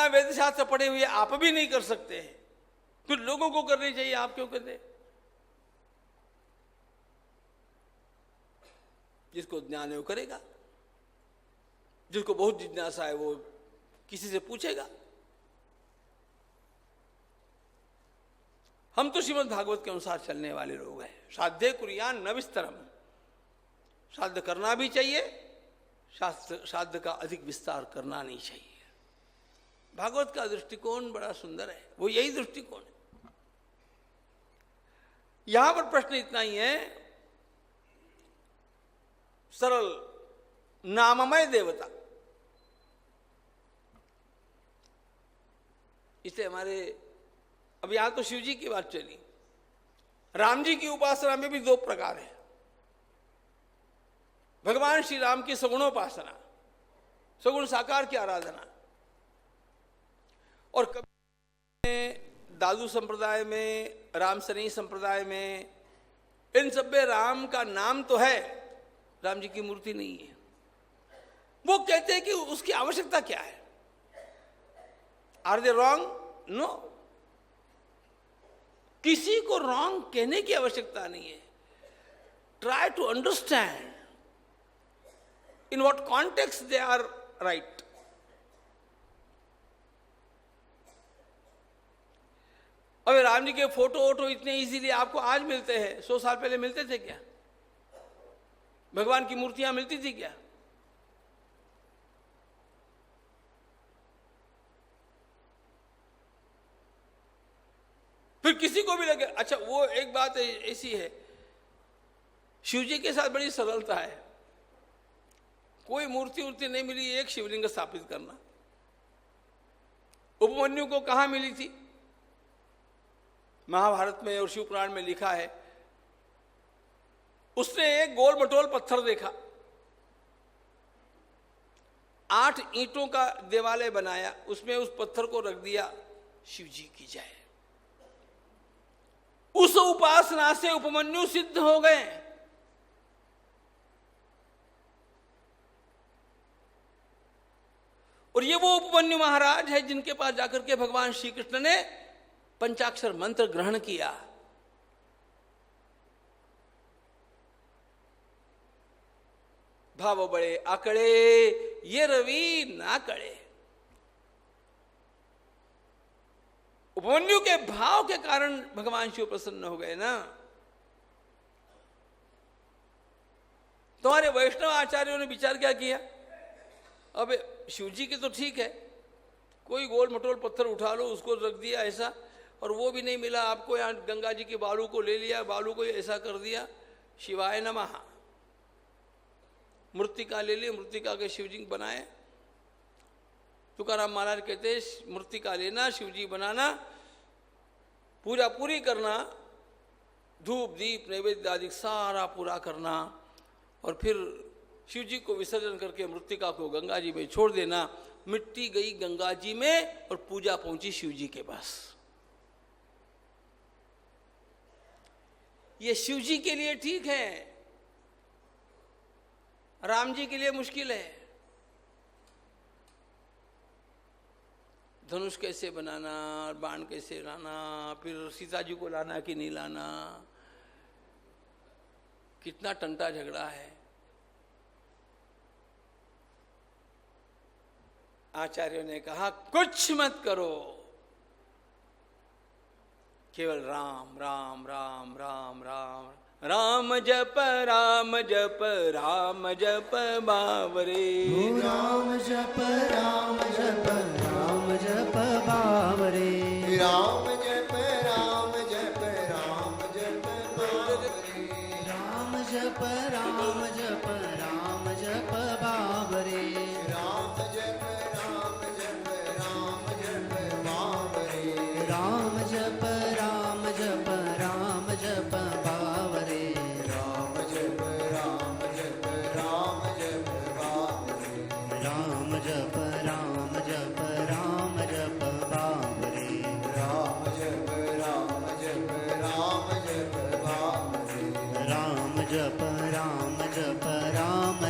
इतना वेद शास्त्र पढ़े हुए आप भी नहीं कर सकते हैं, फिर लोगों को करनी चाहिए, आप क्यों करते? जिसको ज्ञान है वो करेगा, जिसको बहुत जिज्ञासा है वो किसी से पूछेगा। हम तो श्रीमद् भागवत के अनुसार चलने वाले लोग हैं। साध्य कुर्यान न विस्तरम, साध्य करना भी चाहिए, साध्य का अधिक विस्तार करना नहीं चाहिए। भागवत का दृष्टिकोण बड़ा सुंदर है, वो यही दृष्टिकोण है। यहां पर प्रश्न इतना ही है, सरल नाममय देवता, इसलिए हमारे अब यहां तो शिव जी की बात चली, राम जी की उपासना में भी दो प्रकार है। भगवान श्री राम की सगुणोपासना, सगुण साकार की आराधना, और कभी दादू संप्रदाय में, रामसरणी संप्रदाय में, इन सब में राम का नाम तो है, राम जी की मूर्ति नहीं है। वो कहते हैं कि उसकी आवश्यकता क्या है? Are they wrong? नो, किसी को रॉन्ग कहने की आवश्यकता नहीं है। Try to understand in what context they are right. अब राम जी के फोटो वोटो इतने इजीली आपको आज मिलते हैं, 100 साल पहले मिलते थे क्या? भगवान की मूर्तियां मिलती थी क्या? फिर किसी को भी लगे, अच्छा वो एक बात ऐसी है, शिव जी के साथ बड़ी सरलता है, कोई मूर्ति वूर्ति नहीं मिली, एक शिवलिंग स्थापित करना। उपमन्यु को कहां मिली थी? महाभारत में और शिव पुराण में लिखा है, उसने एक गोल मटोल पत्थर देखा, 8 ईंटों का देवालय बनाया, उसमें उस पत्थर को रख दिया, शिव जी की जय। उस उपासना से उपमन्यु सिद्ध हो गए। और ये वो उपमन्यु महाराज है जिनके पास जाकर के भगवान श्री कृष्ण ने पंचाक्षर मंत्र ग्रहण किया। भाव बड़े आकड़े ये रवि ना कड़े। उपमन्यु के भाव के कारण भगवान शिव प्रसन्न हो गए ना। तुम्हारे वैष्णव आचार्यों ने विचार क्या किया, अब शिव जी की तो ठीक है, कोई गोल मटोल पत्थर उठा लो, उसको रख दिया ऐसा, और वो भी नहीं मिला आपको, यहाँ गंगा जी के बालू को ले लिया, बालू को ऐसा कर दिया, शिवाय नमः। मृत्तिका ले ली, मृत्तिका के शिवजी बनाए। तुकाराम महाराज कहते मृत्तिका लेना, शिवजी बनाना, पूजा पूरी करना, धूप दीप नैवेद्य आदि सारा पूरा करना, और फिर शिवजी को विसर्जन करके मृत्तिका को गंगा जी में छोड़ देना। मिट्टी गई गंगा जी में और पूजा पहुंची शिवजी के पास। ये शिवजी के लिए ठीक है, राम जी के लिए मुश्किल है। धनुष कैसे बनाना, बाण कैसे लाना, फिर सीता जी को लाना कि नहीं लाना, कितना टंटा झगड़ा है। आचार्यों ने कहा कुछ मत करो, केवल राम राम राम राम राम राम जप राम जप राम जप बावरे। राम जप राम जप राम जप बावरे। राम जप राम जप राम जप बावरे। राम जप राम जप राम जप बावरे। राम जप राम जप राम जप बावरे। राम जप राम जप राम जप बावरे। राम जप राम जप राम जप बावरे। राम जप राम जप राम जप बावरे। राम जप राम जप राम जप बावरे। राम जप राम जप राम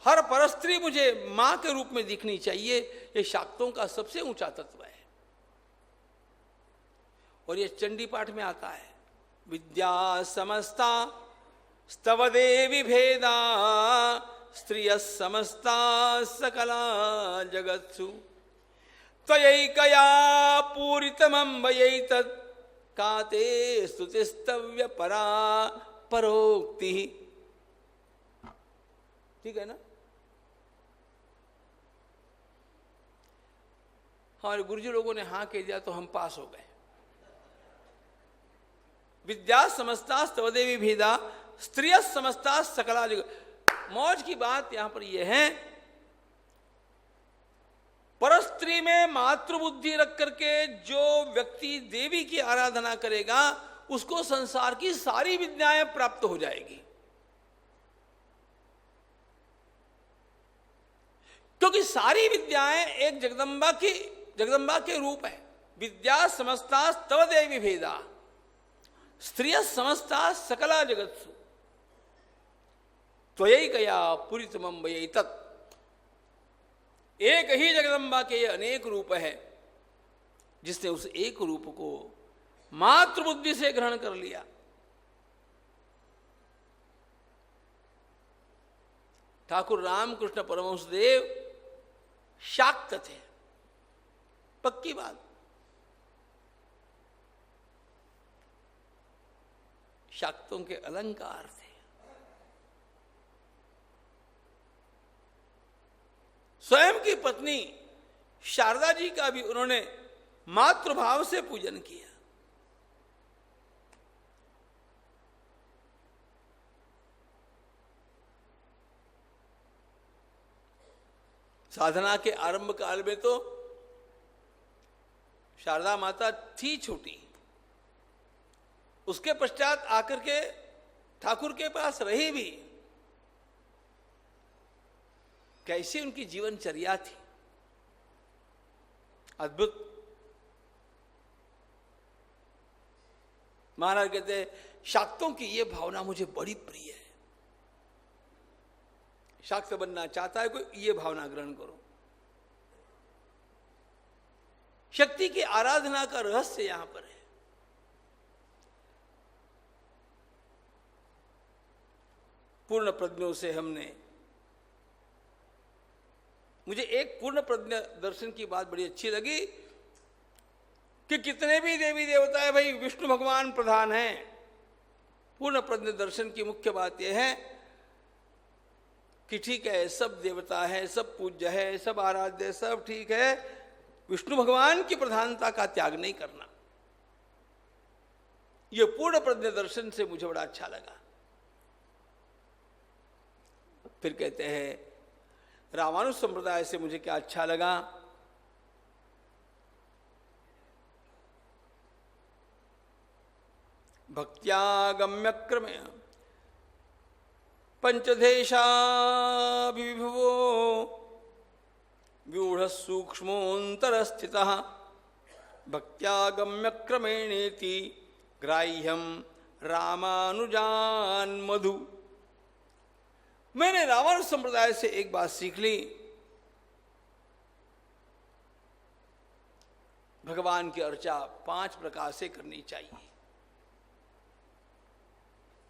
हर परस्त्री मुझे मां के रूप में दिखनी चाहिए, ये शाक्तों का सबसे ऊंचा तत्व है। और ये चंडी पाठ में आता है, विद्या समस्ता स्तव देवी भेदा स्त्रिय समस्ता सकला जगत्सु त्वयैकया पूरितमम्बयैतत् काते स्तुतिस्तव्य परा परोक्ति। ठीक है ना? हमारे गुरुजी लोगों ने हाँ कह दिया तो हम पास हो गए। विद्या समस्ता स्तवदेवी भेदा स्त्रिय समस्ता सकला जगत। मौज की बात यहां पर यह है, परस्त्री में मातृबुद्धि रख करके जो व्यक्ति देवी की आराधना करेगा उसको संसार की सारी विद्याएं प्राप्त हो जाएगी, क्योंकि सारी विद्याएं एक जगदम्बा के रूप है। विद्या समस्ता स्तव देवी भेदा स्त्रिय समस्ता सकला जगत्सु त्वयैकया पूरितमम्बयैतत्। एक ही जगदम्बा के अनेक रूप है, जिसने उस एक रूप को मातृबुद्धि से ग्रहण कर लिया। ठाकुर रामकृष्ण परमहंस देव शाक्त थे, पक्की बात। शाक्तों के अलंकार थे। स्वयं की पत्नी शारदा जी का भी उन्होंने मातृभाव से पूजन किया। साधना के आरंभ काल में तो शारदा माता थी छोटी, उसके पश्चात आकर के ठाकुर के पास रही भी। कैसी उनकी जीवनचर्या थी, अद्भुत। महाराज कहते हैं, शाक्तों की यह भावना मुझे बड़ी प्रिय है। शाक्त बनना चाहता है कोई, ये भावना ग्रहण करो। शक्ति की आराधना का रहस्य यहां पर है। पूर्ण प्रज्ञों से हमने, मुझे एक पूर्ण प्रज्ञ दर्शन की बात बड़ी अच्छी लगी कि कितने भी देवी देवता है भाई, विष्णु भगवान प्रधान हैं। पूर्ण प्रज्ञ दर्शन की मुख्य बात यह है कि ठीक है, सब देवता है, सब पूज्य है, सब आराध्य, सब ठीक है, विष्णु भगवान की प्रधानता का त्याग नहीं करना। यह पूर्ण प्रज्ञ दर्शन से मुझे बड़ा अच्छा लगा। फिर कहते हैं, रामानुज संप्रदाय से मुझे क्या अच्छा लगा, भक्त्यागम्य क्रमे पंचदेशाभिभवो व्यूढ़ सूक्ष्मोऽन्तरस्थितः भक्त्यागम्य क्रमेणेति ग्राह्यम रामानुजान मधु। मैंने रामानुज संप्रदाय से एक बात सीख ली, भगवान की अर्चा 5 प्रकार से करनी चाहिए।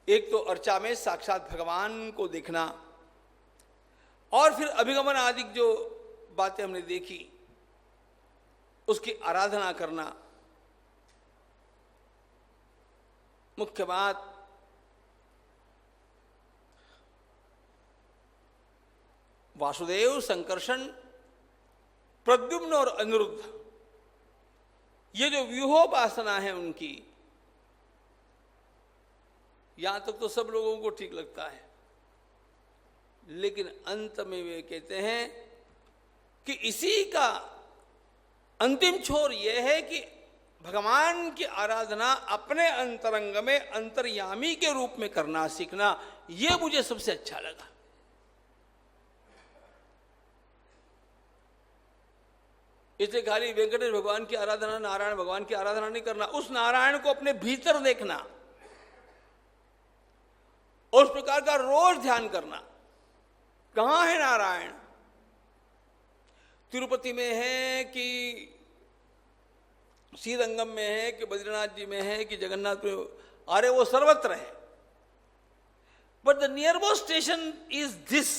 एक तो अर्चा में साक्षात भगवान को देखना, और फिर अभिगमन आदि जो बातें हमने देखी उसकी आराधना करना। मुख्य बात वासुदेव, संकर्षण, प्रद्युम्न और अनिरुद्ध, ये जो व्यूहोपासना है उनकी, यहां तक तो सब लोगों को ठीक लगता है, लेकिन अंत में वे कहते हैं कि इसी का अंतिम छोर यह है कि भगवान की आराधना अपने अंतरंग में अंतर्यामी के रूप में करना सीखना। यह मुझे सबसे अच्छा लगा। इसलिए खाली वेंकटेश भगवान की आराधना, नारायण भगवान की आराधना नहीं करना, उस नारायण को अपने भीतर देखना और उस प्रकार का रोज ध्यान करना। कहाँ है नारायण? तिरुपति में है कि श्रीरंगम में है कि बद्रीनाथ जी में है कि जगन्नाथ में? अरे वो सर्वत्र है, but the near most station is this.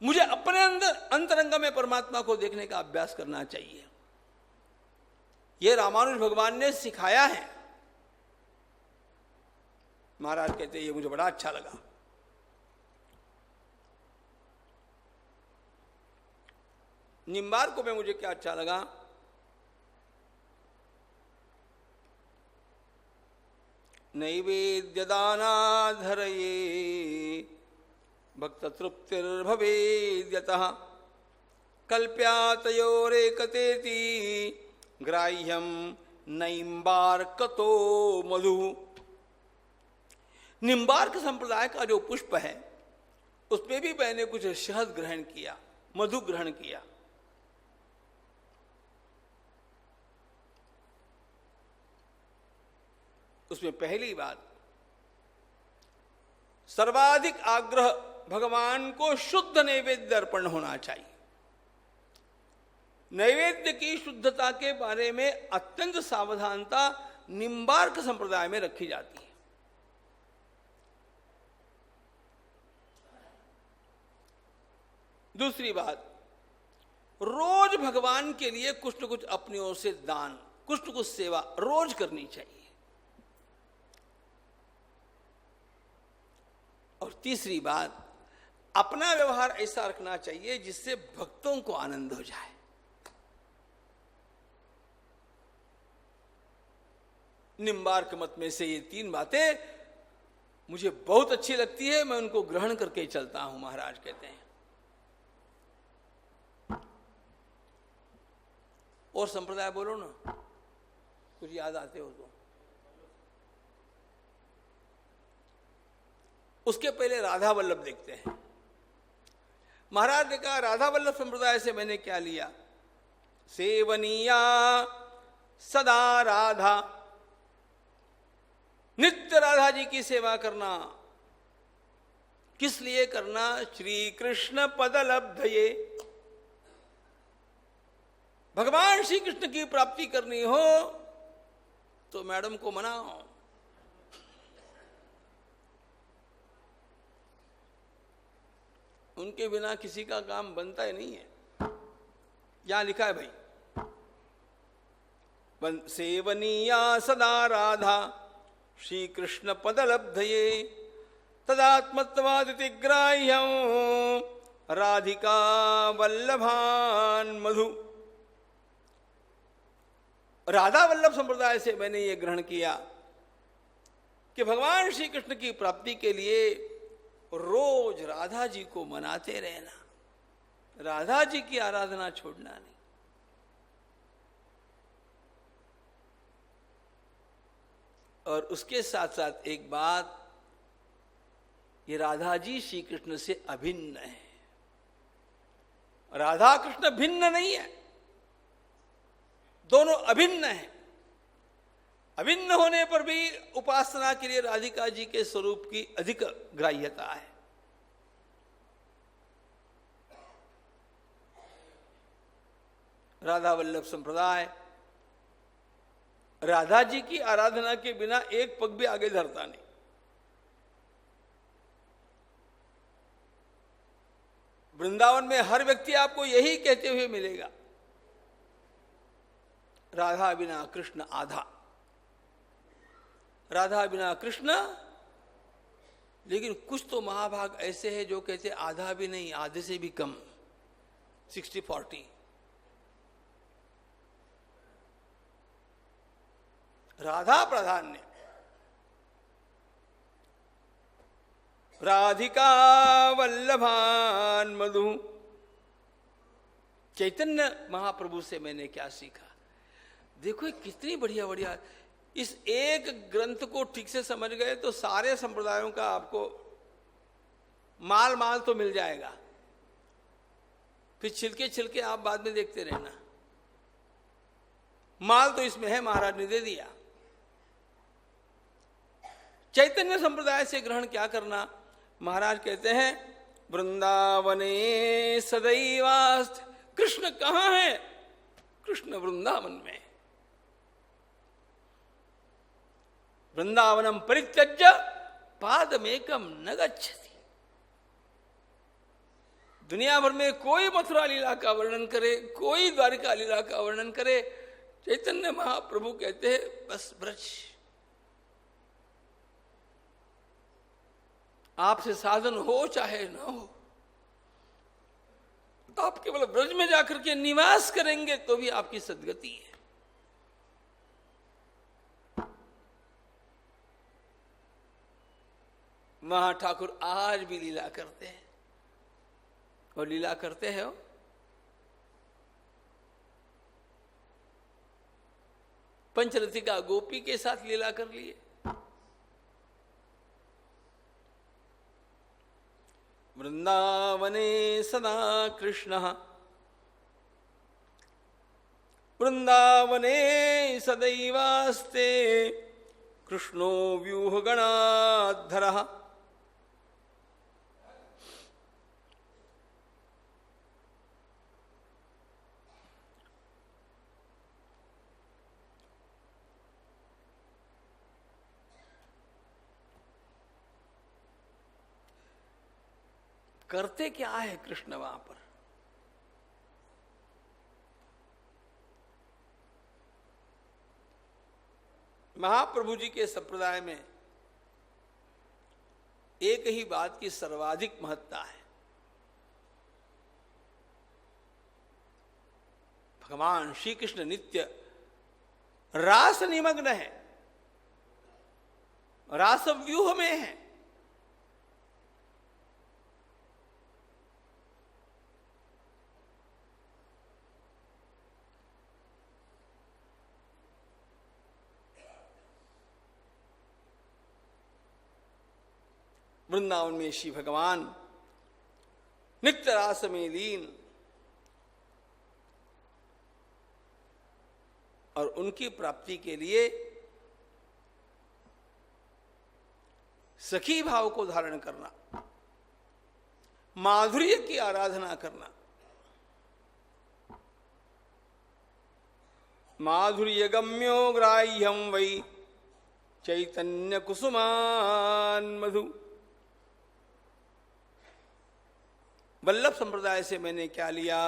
मुझे अपने अंदर अंतरंग में परमात्मा को देखने का अभ्यास करना चाहिए. यह रामानुज भगवान ने सिखाया है. महाराज कहते ये मुझे बड़ा अच्छा लगा. निम्बार्क में मुझे क्या अच्छा लगा, नैवेद्य दानाधरये भक्त तृप्तिर्भवेद्यतः कल्प्यातयोरेकतेति ग्राह्यम नैम्बार्कतो मधु. निम्बार्क संप्रदाय का जो पुष्प है उसमें भी मैंने कुछ शहद ग्रहण किया, मधु ग्रहण किया. उसमें पहली बात, सर्वाधिक आग्रह भगवान को शुद्ध नैवेद्य अर्पण होना चाहिए. नैवेद्य की शुद्धता के बारे में अत्यंत सावधानता निम्बार्क संप्रदाय में रखी जाती है. दूसरी बात, रोज भगवान के लिए कुछ न कुछ अपनी ओर से दान, कुछ न कुछ सेवा रोज करनी चाहिए. और तीसरी बात, अपना व्यवहार ऐसा रखना चाहिए जिससे भक्तों को आनंद हो जाए. निम्बार्क मत में से ये तीन बातें मुझे बहुत अच्छी लगती है, मैं उनको ग्रहण करके चलता हूं. महाराज कहते हैं. और संप्रदाय बोलो ना, कुछ याद आते हो तो. उसके पहले राधा वल्लभ देखते हैं. महाराज ने कहा राधा वल्लभ संप्रदाय से मैंने क्या लिया, सेवनीया सदा राधा, नित्य राधा जी की सेवा करना. किस लिए करना? श्री कृष्ण पदलब्धये, भगवान श्री कृष्ण की प्राप्ति करनी हो तो मैडम को मनाओ. उनके बिना किसी का काम बनता ही नहीं है. यहां लिखा है भाई, सेवनीया सदा राधा श्री कृष्ण पदलब्धये तदात्मत्वादिति ग्राह्यं राधिका वल्लभान मधु. राधा वल्लभ संप्रदाय से मैंने ये ग्रहण किया कि भगवान श्री कृष्ण की प्राप्ति के लिए रोज राधा जी को मनाते रहना, राधा जी की आराधना छोड़ना नहीं. और उसके साथ साथ एक बात, ये राधा जी श्री कृष्ण से अभिन्न है. राधा कृष्ण भिन्न नहीं है, दोनों अभिन्न हैं. अभिन्न होने पर भी उपासना के लिए राधिका जी के स्वरूप की अधिक ग्राह्यता है. राधा वल्लभ संप्रदाय राधा जी की आराधना के बिना एक पग भी आगे धरता नहीं. वृंदावन में हर व्यक्ति आपको यही कहते हुए मिलेगा, राधा बिना कृष्ण आधा, राधा बिना कृष्ण. लेकिन कुछ तो महाभाग ऐसे हैं जो कहते आधा भी नहीं, आधे से भी कम, 60-40. राधा प्राधान्य. राधिका वल्लभान मधु. चैतन्य महाप्रभु से मैंने क्या सीखा? देखो कितनी बढ़िया बढ़िया, इस एक ग्रंथ को ठीक से समझ गए तो सारे संप्रदायों का आपको माल माल तो मिल जाएगा. फिर छिलके छिलके आप बाद में देखते रहना. माल तो इसमें है, महाराज ने दे दिया. चैतन्य संप्रदाय से ग्रहण क्या करना? महाराज कहते हैं वृंदावने सदैवास्त। कृष्ण कहाँ है? कृष्ण वृंदावन में। वृंदावनम परित्यज्य पादमेकम न गच्छति। दुनिया भर में कोई मथुरा लीला का वर्णन करे, कोई द्वारिका लीला का वर्णन करे, चैतन्य महाप्रभु कहते हैं बस ब्रज। आपसे साधन हो चाहे न हो, आप केवल ब्रज में जाकर के निवास करेंगे तो भी आपकी सद्गति है। वहां ठाकुर आज भी लीला करते हैं, और लीला करते हैं पंचरथिका गोपी के साथ लीला कर लिए। वृंदावने सदा कृष्ण, वृंदावने सदैवास्ते कृष्णो व्यूहगणाधरः। करते क्या है कृष्ण वहां पर? महाप्रभु जी के संप्रदाय में एक ही बात की सर्वाधिक महत्ता है। भगवान श्री कृष्ण नित्य रास निमग्न है, रासव्यूह में है। वृंदावन में श्री भगवान नित्य रास में लीन, और उनकी प्राप्ति के लिए सखी भाव को धारण करना, माधुर्य की आराधना करना। माधुर्य गम्यो ग्राह्यम वै चैतन्य कुसुमान मधु। वल्लभ संप्रदाय से मैंने क्या लिया?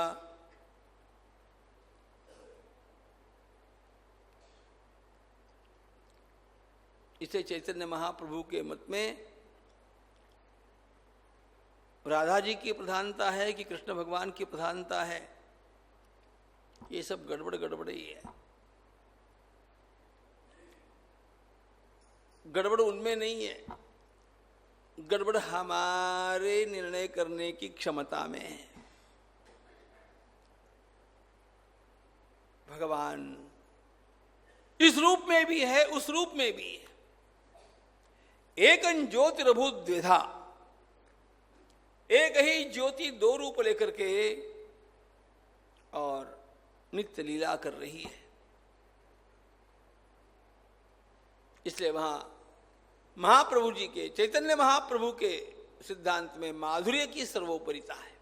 इसे चैतन्य महाप्रभु के मत में राधा जी की प्रधानता है कि कृष्ण भगवान की प्रधानता है, ये सब गड़बड़ गड़बड़ ही है। गड़बड़ उनमें नहीं है, गड़बड़ हमारे निर्णय करने की क्षमता में है। भगवान इस रूप में भी है, उस रूप में भी है। एकं ज्योतिरभूत द्विधा, एक ही ज्योति दो रूप लेकर के और नित्य लीला कर रही है। इसलिए वहां महाप्रभु जी के, चैतन्य महाप्रभु के सिद्धांत में माधुर्य की सर्वोपरिता है।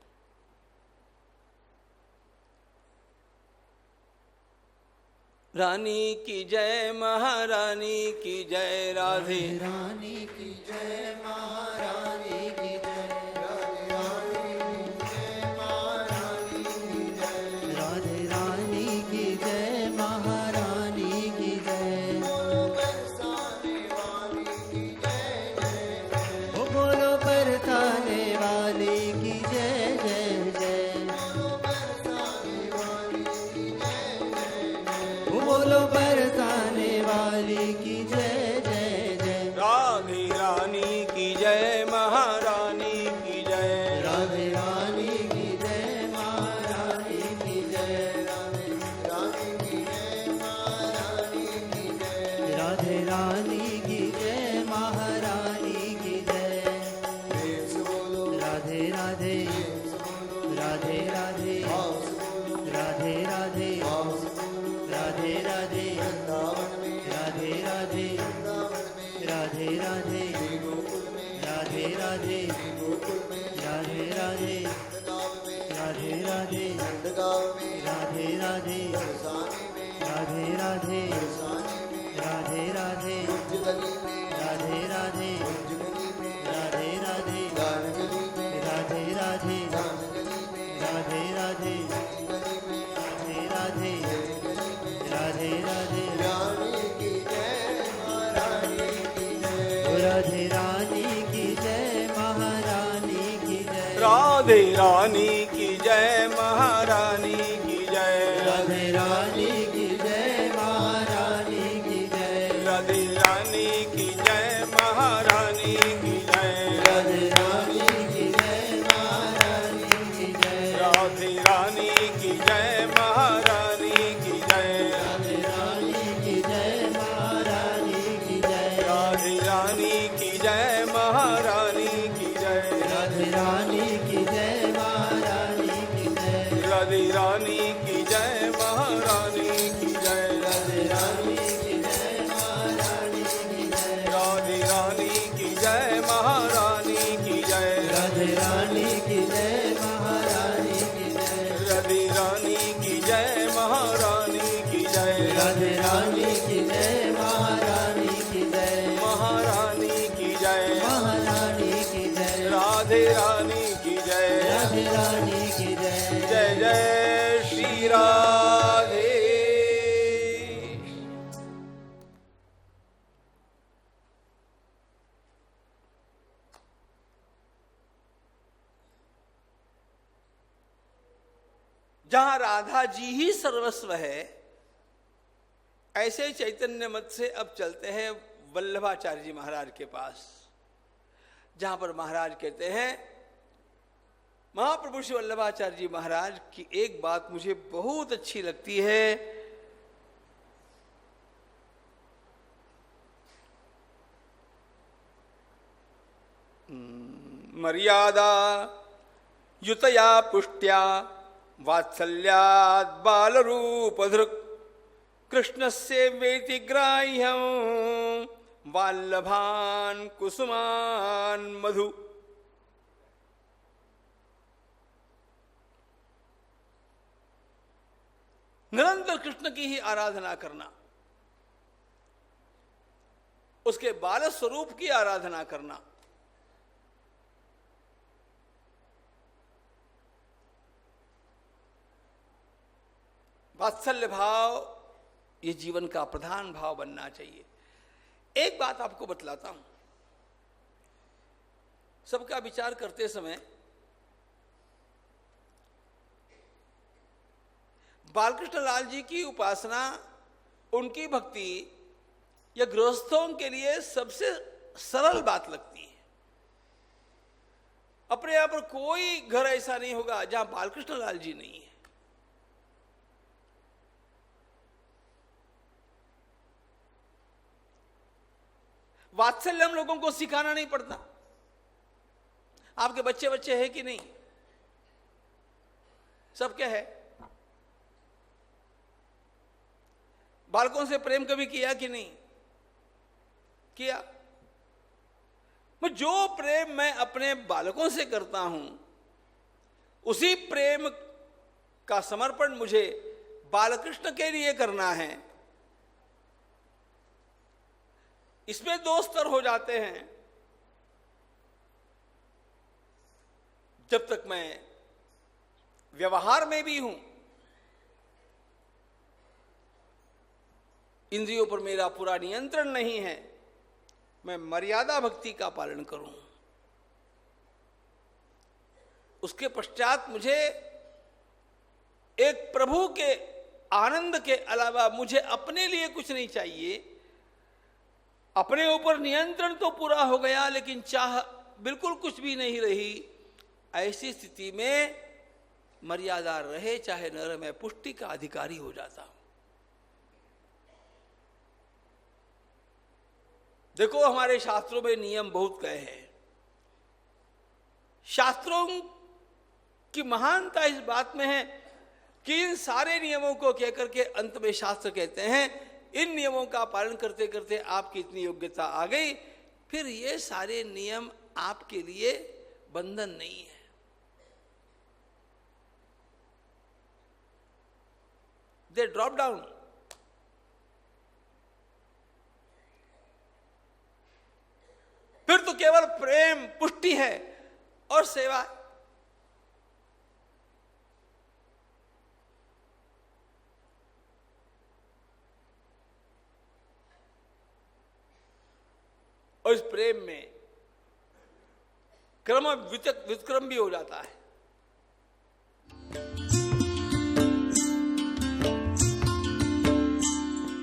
रानी की जय, महारानी की जय, राधे रानी की जय, महारानी की जय, राधे रानी की जय, महारानी की जय, राधे रानी की जय, महारानी की जय, बोलो बरसाने वाली की जय जय जय, बोलो बरसाने वाली की जय जय जय, राधे रानी की जय, महारानी की जय, राधे रानी की जय, महारानी की जय, राधे रानी की जय, महारानी की जय, राधे राधे, राधे राधे, राधे राधे, राधे राधे, राधे राधे, राधे राधे, राधे गोकुल में राधे राधे नंदगांव में राधे राधे नंदगांव में राधे राधे बरसाने में राधे राधे बरसाने में राधे राधे गली में राधे राधे गली में राधे राधे गान गली में राधे राधे गान गली में राधे राधे गली में राधे राधे गली में राधे राधे रानी की जय महारानी की जय राधे रानी की जय महारानी की जय राधे रानी की जय महारानी की जय राधे रानी की जय महारानी की जय राधे रानी की जय महारानी की जय राधे रानी की जय महारानी की जय राधे रानी की जय महारानी की जय राधे रानी की जय महारानी की जय राधे रानी की जय महारानी की जय राधे रानी की जय महारानी की जय राधे रानी की जय महारानी की जय राधे रानी की जय महारानी की जय राधे रानी की जय महारानी की जय राधे रानी की जय महारानी की जय राधे रानी की जय महारानी की जय राधे रानी की जय महारानी की जय महारानी की जय महारानी की जय राधे रानी की जय राधे रानी की जय जय जय श्री राधे। जहां राधा जी ही सर्वस्व है, ऐसे चैतन्य मत से अब चलते हैं वल्लभाचार्य जी महाराज के पास, जहां पर महाराज कहते हैं, महाप्रभु श्री वल्लभाचार्य जी महाराज की एक बात मुझे बहुत अच्छी लगती है। मर्यादा युतया पुष्ट्या वात्सल्यात् बालरूपधृक् कृष्णस्य वेति ग्राह्यं वाल्लभान् कुसुमान् मधु। निरंतर कृष्ण की ही आराधना करना, उसके बाल स्वरूप की आराधना करना, वात्सल्य भाव ये जीवन का प्रधान भाव बनना चाहिए। एक बात आपको बतलाता हूं, सबका विचार करते समय बालकृष्ण लाल जी की उपासना, उनकी भक्ति यह गृहस्थों के लिए सबसे सरल बात लगती है। अपने यहां पर कोई घर ऐसा नहीं होगा जहां बालकृष्ण लाल जी नहीं है। वात्सल्य हम लोगों को सिखाना नहीं पड़ता। आपके बच्चे बच्चे हैं कि नहीं? सबके है। बालकों से प्रेम कभी किया कि नहीं किया? जो प्रेम मैं अपने बालकों से करता हूं, उसी प्रेम का समर्पण मुझे बालकृष्ण के लिए करना है। इसमें दो स्तर हो जाते हैं। जब तक मैं व्यवहार में भी हूं, इंद्रियों पर मेरा पूरा नियंत्रण नहीं है, मैं मर्यादा भक्ति का पालन करूं। उसके पश्चात मुझे एक प्रभु के आनंद के अलावा मुझे अपने लिए कुछ नहीं चाहिए। अपने ऊपर नियंत्रण तो पूरा हो गया, लेकिन चाह बिल्कुल कुछ भी नहीं रही। ऐसी स्थिति में मर्यादा रहे चाहे न रहे, मैं पुष्टि का अधिकारी हो जाता हूं। देखो, हमारे शास्त्रों में नियम बहुत कहे हैं। शास्त्रों की महानता इस बात में है कि इन सारे नियमों को कहकर के अंत में शास्त्र कहते हैं, इन नियमों का पालन करते करते आपकी इतनी योग्यता आ गई, फिर ये सारे नियम आपके लिए बंधन नहीं है। They drop down. फिर तो केवल प्रेम, पुष्टि है और सेवा है। और इस प्रेम में क्रम विक्रम भी हो जाता है।